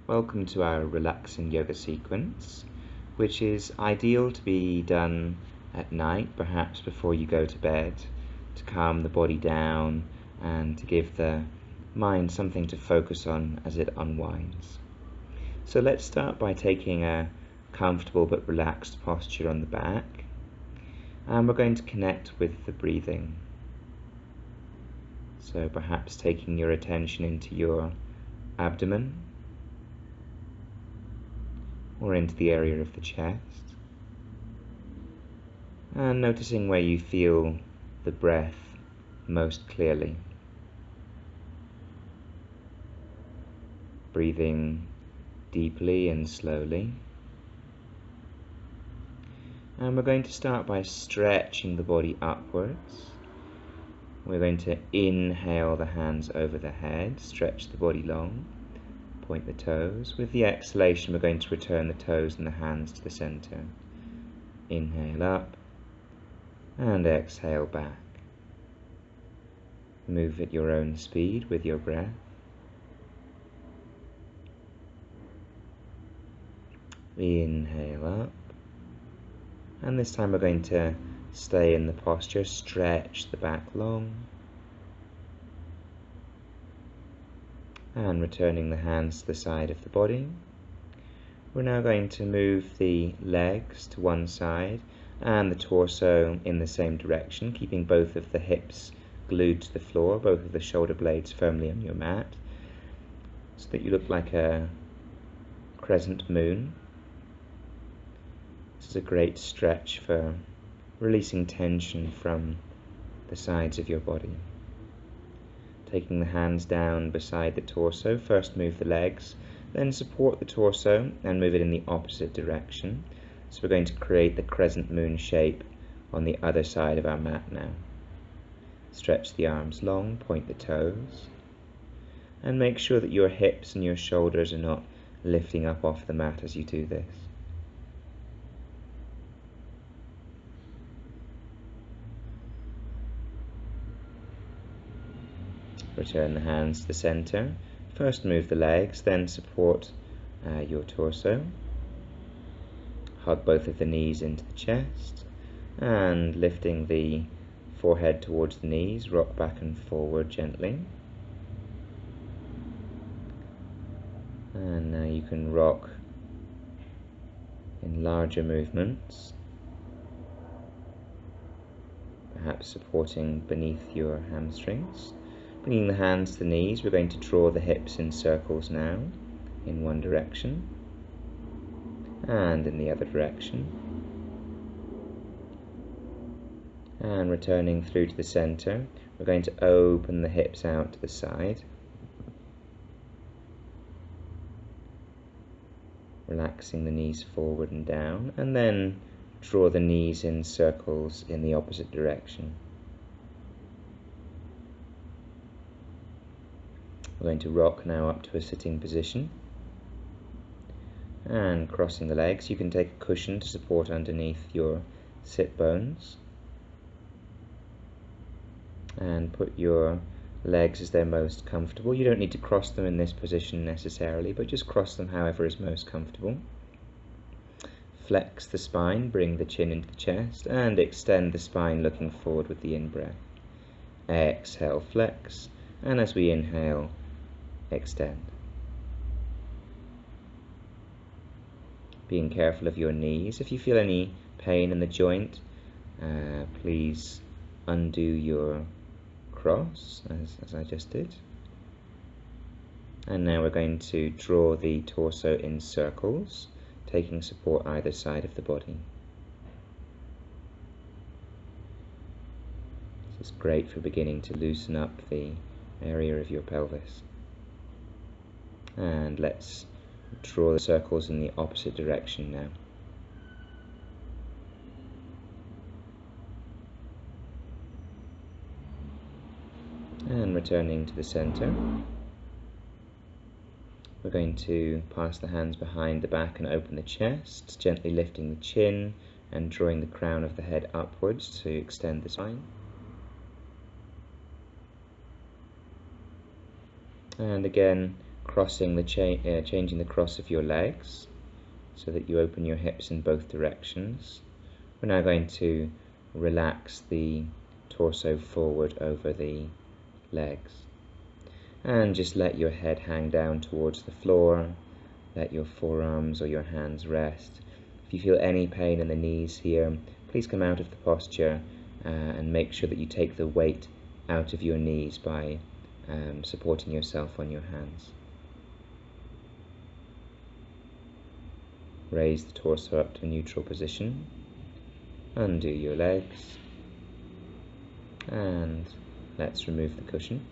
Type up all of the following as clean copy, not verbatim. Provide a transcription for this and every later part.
Welcome to our relaxing yoga sequence, which is ideal to be done at night, perhaps before you go to bed, to calm the body down and to give the mind something to focus on as it unwinds. So let's start by taking a comfortable but relaxed posture on the back, and we're going to connect with the breathing. So perhaps taking your attention into your abdomen or into the area of the chest, and noticing where you feel the breath most clearly. Breathing deeply and slowly. And we're going to start by stretching the body upwards. We're going to inhale the hands over the head, stretch the body long, point the toes. With the exhalation, we're going to return the toes and the hands to the center. Inhale up and exhale back. Move at your own speed with your breath. Inhale up, and this time we're going to stay in the posture, stretch the back long, and returning the hands to the side of the body. We're now going to move the legs to one side and the torso in the same direction, keeping both of the hips glued to the floor, both of the shoulder blades firmly on your mat, so that you look like a crescent moon. This is a great stretch for releasing tension from the sides of your body. Taking the hands down beside the torso, first move the legs, then support the torso and move it in the opposite direction. So we're going to create the crescent moon shape on the other side of our mat now. Stretch the arms long, point the toes, and make sure that your hips and your shoulders are not lifting up off the mat as you do this. Return the hands to the center. First move the legs, then support your torso. Hug both of the knees into the chest, and lifting the forehead towards the knees, rock back and forward gently. And now you can rock in larger movements, perhaps supporting beneath your hamstrings. Bringing the hands to the knees, we're going to draw the hips in circles now, in one direction and in the other direction. And returning through to the center, we're going to open the hips out to the side. Relaxing the knees forward and down, and then draw the knees in circles in the opposite direction. We're going to rock now up to a sitting position, and crossing the legs, you can take a cushion to support underneath your sit bones, and put your legs as they're most comfortable. You don't need to cross them in this position necessarily, but just cross them however is most comfortable. Flex the spine, bring the chin into the chest, and extend the spine looking forward with the in-breath. Exhale, flex, and as we inhale, extend. Being careful of your knees. If you feel any pain in the joint, please undo your cross as I just did. And now we're going to draw the torso in circles, taking support either side of the body. This is great for beginning to loosen up the area of your pelvis. And let's draw the circles in the opposite direction now. And returning to the center, we're going to pass the hands behind the back and open the chest, gently lifting the chin and drawing the crown of the head upwards to extend the spine. And again, changing the cross of your legs so that you open your hips in both directions. We're now going to relax the torso forward over the legs. And just let your head hang down towards the floor. Let your forearms or your hands rest. If you feel any pain in the knees here, please come out of the posture and make sure that you take the weight out of your knees by supporting yourself on your hands. Raise the torso up to a neutral position. Undo your legs. And let's remove the cushion.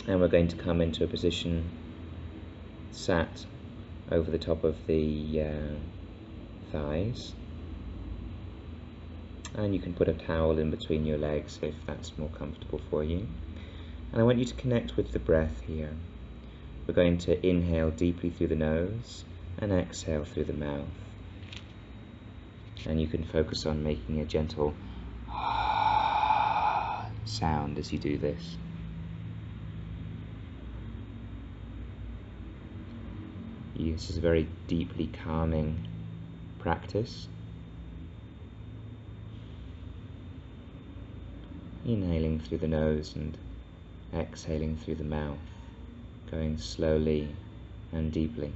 And we're going to come into a position sat over the top of the thighs. And you can put a towel in between your legs if that's more comfortable for you. And I want you to connect with the breath here. We're going to inhale deeply through the nose and exhale through the mouth. And you can focus on making a gentle sound as you do this. This is a very deeply calming practice. Inhaling through the nose and exhaling through the mouth, going slowly and deeply.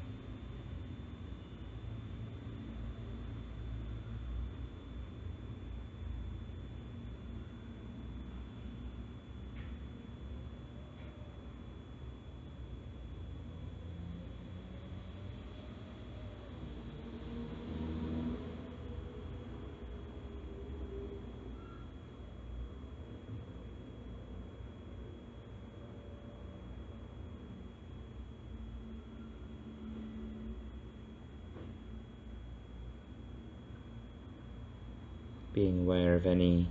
Being aware of any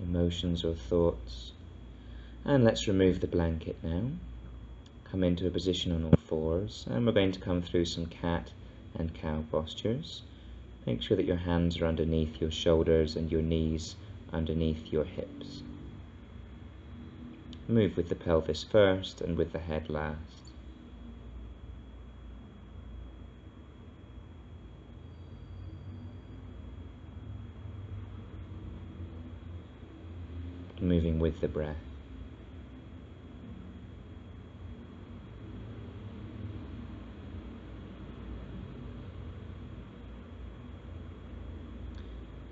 emotions or thoughts. And let's remove the blanket now. Come into a position on all fours, and we're going to come through some cat and cow postures. Make sure that your hands are underneath your shoulders and your knees underneath your hips. Move with the pelvis first and with the head last. Moving with the breath.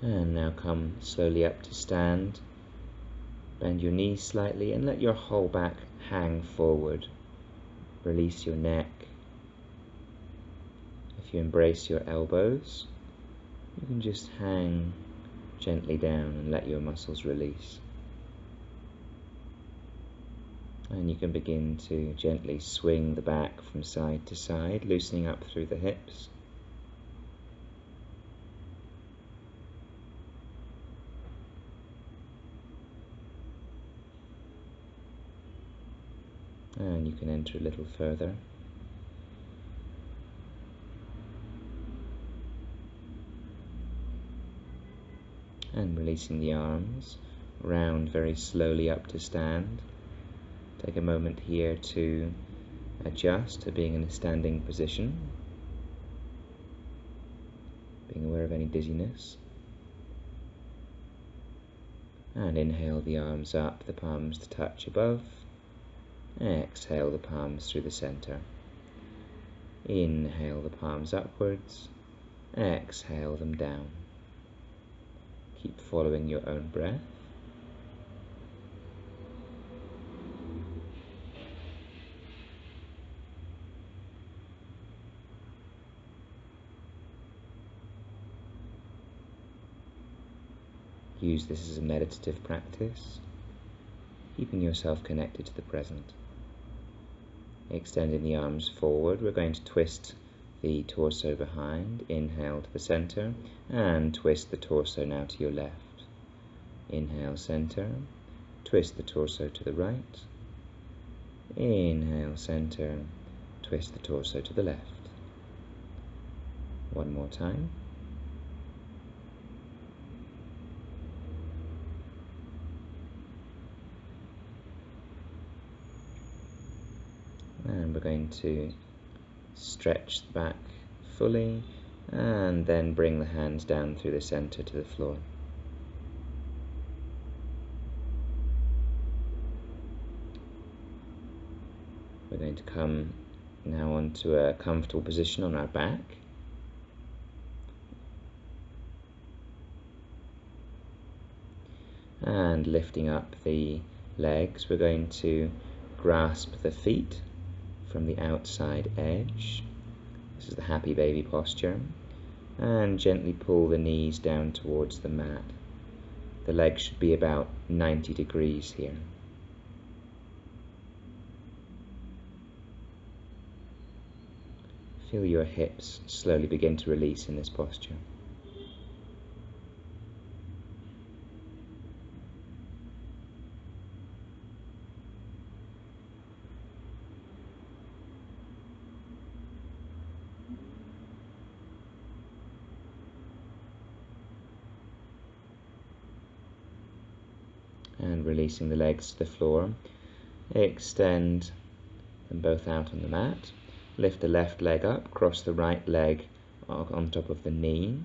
And now come slowly up to stand. Bend your knees slightly and let your whole back hang forward. Release your neck. If you embrace your elbows, you can just hang gently down and let your muscles release. And you can begin to gently swing the back from side to side, loosening up through the hips. And you can enter a little further. And releasing the arms, round very slowly up to stand. Take a moment here to adjust to being in a standing position, being aware of any dizziness. And inhale the arms up, the palms to touch above. Exhale the palms through the center. Inhale the palms upwards. Exhale them down. Keep following your own breath. Use this as a meditative practice, keeping yourself connected to the present. Extending the arms forward, we're going to twist the torso behind. Inhale to the center, and twist the torso now to your left. Inhale, center, twist the torso to the right. Inhale, center, twist the torso to the left. One more time. going to stretch the back fully and then bring the hands down through the center to the floor. We're going to come now onto a comfortable position on our back. And lifting up the legs, we're going to grasp the feet from the outside edge. This is the happy baby posture. And gently pull the knees down towards the mat. The legs should be about 90 degrees here. Feel your hips slowly begin to release in this posture. And releasing the legs to the floor, extend them both out on the mat. Lift the left leg up, cross the right leg on top of the knee.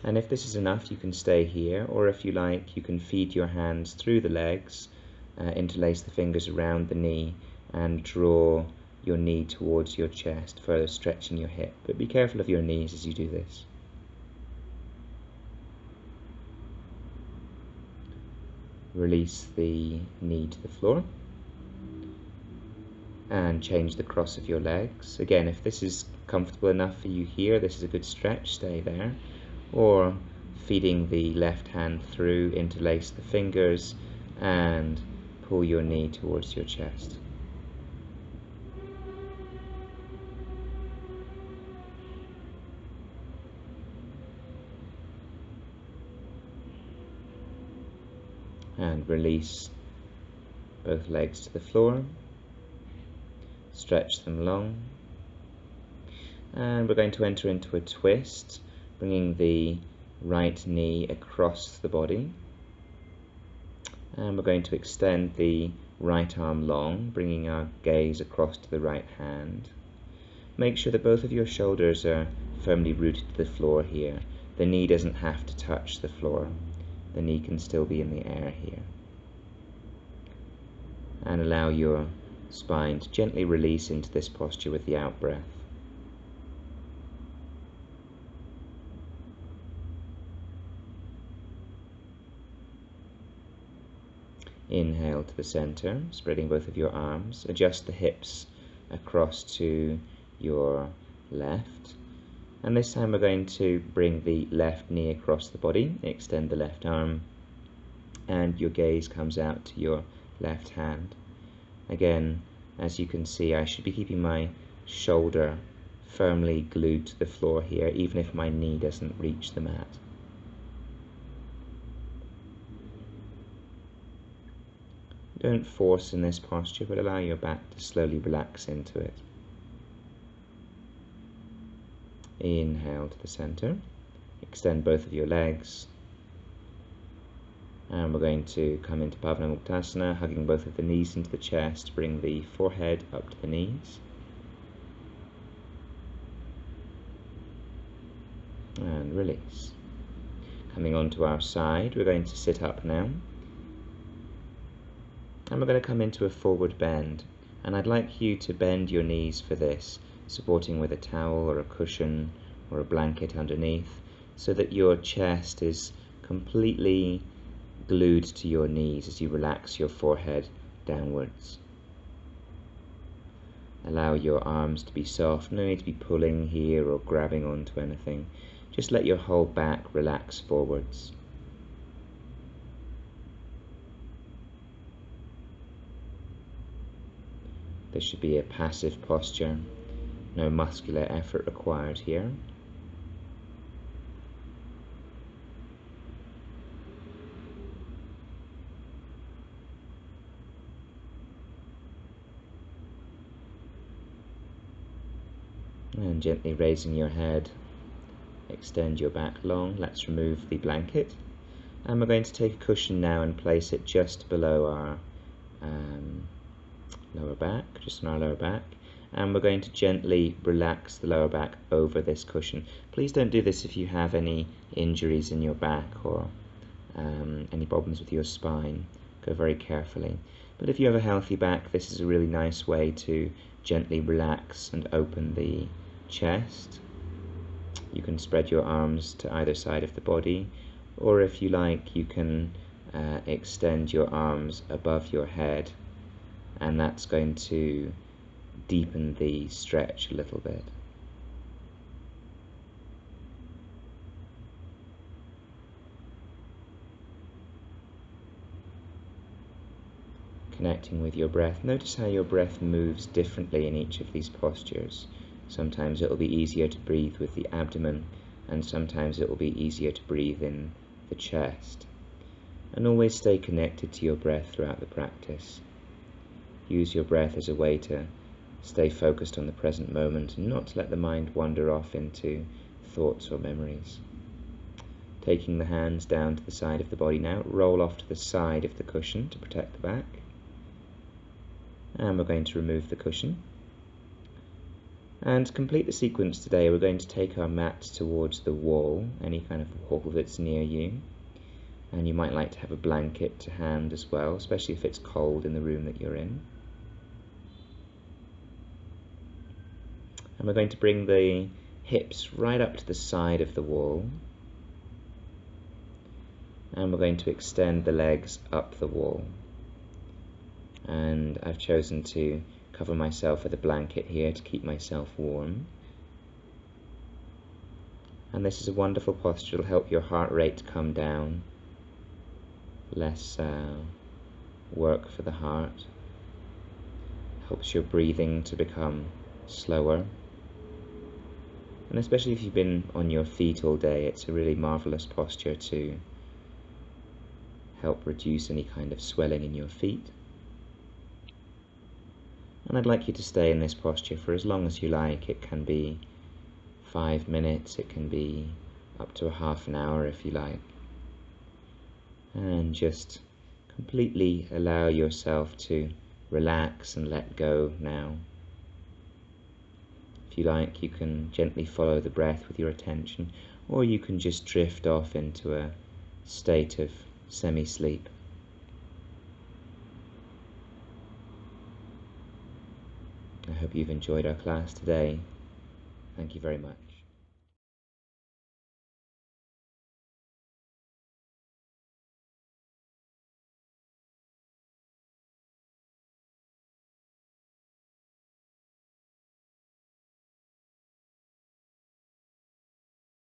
And if this is enough, you can stay here, or if you like, you can feed your hands through the legs, interlace the fingers around the knee, and draw your knee towards your chest, further stretching your hip. But be careful of your knees as you do this. Release the knee to the floor and change the cross of your legs. Again, if this is comfortable enough for you here, this is a good stretch, stay there. Or feeding the left hand through, interlace the fingers and pull your knee towards your chest. And release both legs to the floor. Stretch them long. And we're going to enter into a twist, bringing the right knee across the body. And we're going to extend the right arm long, bringing our gaze across to the right hand. Make sure that both of your shoulders are firmly rooted to the floor here. The knee doesn't have to touch the floor. The knee can still be in the air here. And allow your spine to gently release into this posture with the out breath. Inhale to the center, spreading both of your arms. Adjust the hips across to your left. And this time we're going to bring the left knee across the body, extend the left arm, and your gaze comes out to your left hand. Again, as you can see, I should be keeping my shoulder firmly glued to the floor here, even if my knee doesn't reach the mat. Don't force in this posture, but allow your back to slowly relax into it. Inhale to the center, extend both of your legs, and we're going to come into Pavanamuktasana, hugging both of the knees into the chest, bring the forehead up to the knees, and release. Coming onto our side, we're going to sit up now, and we're going to come into a forward bend, and I'd like you to bend your knees for this, supporting with a towel or a cushion or a blanket underneath, so that your chest is completely glued to your knees as you relax your forehead downwards. Allow your arms to be soft, no need to be pulling here or grabbing onto anything. Just let your whole back relax forwards. This should be a passive posture, no muscular effort required here. And gently raising your head, extend your back long. Let's remove the blanket. And we're going to take a cushion now and place it just below our lower back, just on our lower back. and we're going to gently relax the lower back over this cushion. Please don't do this if you have any injuries in your back or any problems with your spine. Go very carefully. But if you have a healthy back, this is a really nice way to gently relax and open the chest. You can spread your arms to either side of the body, or if you like, you can extend your arms above your head, and that's going to deepen the stretch a little bit. Connecting with your breath. Notice how your breath moves differently in each of these postures. Sometimes it will be easier to breathe with the abdomen, and sometimes it will be easier to breathe in the chest. And always stay connected to your breath throughout the practice. Use your breath as a way to stay focused on the present moment and not to let the mind wander off into thoughts or memories. Taking the hands down to the side of the body now, roll off to the side of the cushion to protect the back. And we're going to remove the cushion. And to complete the sequence today, we're going to take our mat towards the wall, any kind of wall that's near you. And you might like to have a blanket to hand as well, especially if it's cold in the room that you're in. And we're going to bring the hips right up to the side of the wall. And we're going to extend the legs up the wall. And I've chosen to cover myself with a blanket here to keep myself warm. And this is a wonderful posture. It'll help your heart rate to come down. Less work for the heart. Helps your breathing to become slower. And especially if you've been on your feet all day, it's a really marvelous posture to help reduce any kind of swelling in your feet. And I'd like you to stay in this posture for as long as you like. It can be 5 minutes, it can be up to a half an hour if you like. And just completely allow yourself to relax and let go now. If you like, you can gently follow the breath with your attention, or you can just drift off into a state of semi-sleep. I hope you've enjoyed our class today. Thank you very much.